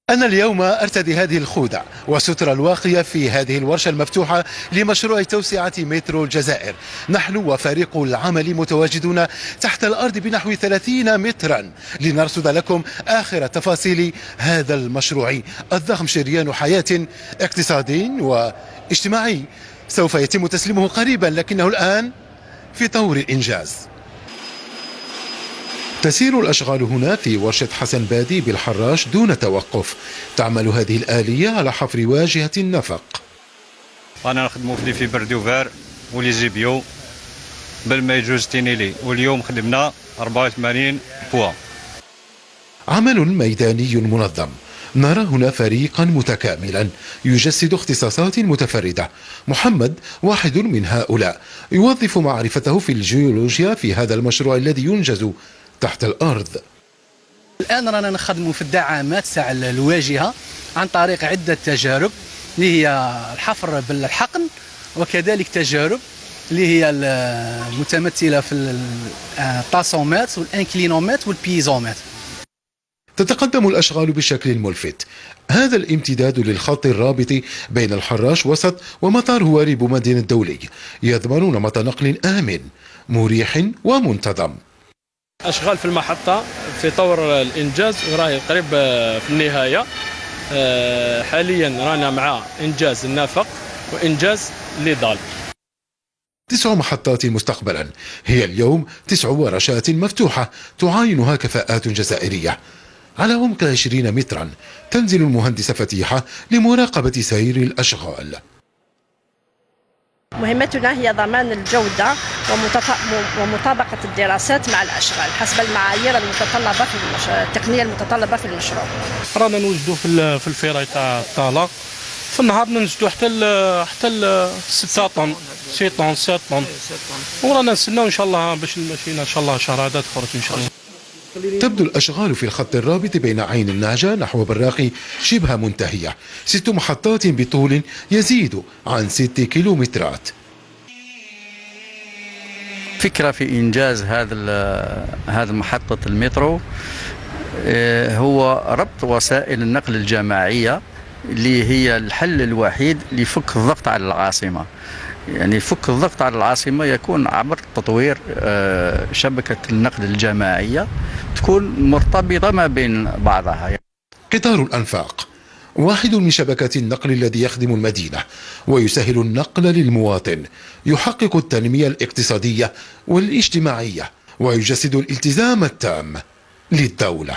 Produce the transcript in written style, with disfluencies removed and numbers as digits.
أنا اليوم أرتدي هذه الخوذة وسترة الواقية في هذه الورشة المفتوحة لمشروع توسعة مترو الجزائر. نحن وفريق العمل متواجدون تحت الأرض بنحو 30 مترا لنرصد لكم آخر تفاصيل هذا المشروع الضخم، شريان حياة اقتصادي واجتماعي سوف يتم تسليمه قريبا، لكنه الآن في طور الإنجاز. تسير الأشغال هنا في ورشة حسن بادي بالحراش دون توقف. تعمل هذه الآلية على حفر واجهة النفق. أنا نخدمو في بردوفار ولي زيبيو بالميجوز تينيلي، واليوم خدمنا 84 بوا. عمل ميداني منظم. نرى هنا فريقا متكاملا يجسد اختصاصات متفردة. محمد واحد من هؤلاء، يوظف معرفته في الجيولوجيا في هذا المشروع الذي ينجز تحت الأرض. الآن رانا نخدموا في الدعامات تاع الواجهة عن طريق عدة تجارب اللي هي الحفر بالحقن، وكذلك تجارب اللي هي المتمثلة في الطاسومات والانكلينومات والبيزومات. تتقدم الأشغال بشكل ملفت. هذا الامتداد للخط الرابط بين الحراش وسط ومطار هواري بومدين الدولي يضمن نمط نقل آمن مريح ومنتظم. أشغال في المحطة في طور الإنجاز وراهي قريب في النهاية. حاليا رانا مع إنجاز النفق وإنجاز الليضال. 9 محطات مستقبلا. هي اليوم 9 ورشات مفتوحة تعاينها كفاءات جزائرية. على عمق 20 مترا تنزل المهندسة فتيحة لمراقبة سير الأشغال. مهمتنا هي ضمان الجودة ومطابقة الدراسات مع الأشغال حسب المعايير المتطلبة التقنية المتطلبة في المشروع. رانا نوجدوا في الفيراي تاع الطالة في النهار نوجدوا حتى 6 طن 6 طن 7 طن، ورانا نستناو ان شاء الله باش الماشينه ان شاء الله شهادات تخرج ان شاء الله. تبدو الأشغال في الخط الرابط بين عين النعجة نحو براقي شبه منتهية. 6 محطات بطول يزيد عن 6 كيلومترات. فكرة في إنجاز هذا محطة المترو هو ربط وسائل النقل الجماعية اللي هي الحل الوحيد لفك الضغط على العاصمة. يعني فك الضغط على العاصمة يكون عبر تطوير شبكة النقل الجماعية تكون مرتبطة ما بين بعضها. قطار الأنفاق واحد من شبكات النقل الذي يخدم المدينة ويسهل النقل للمواطن، يحقق التنمية الاقتصادية والاجتماعية ويجسد الالتزام التام للدولة.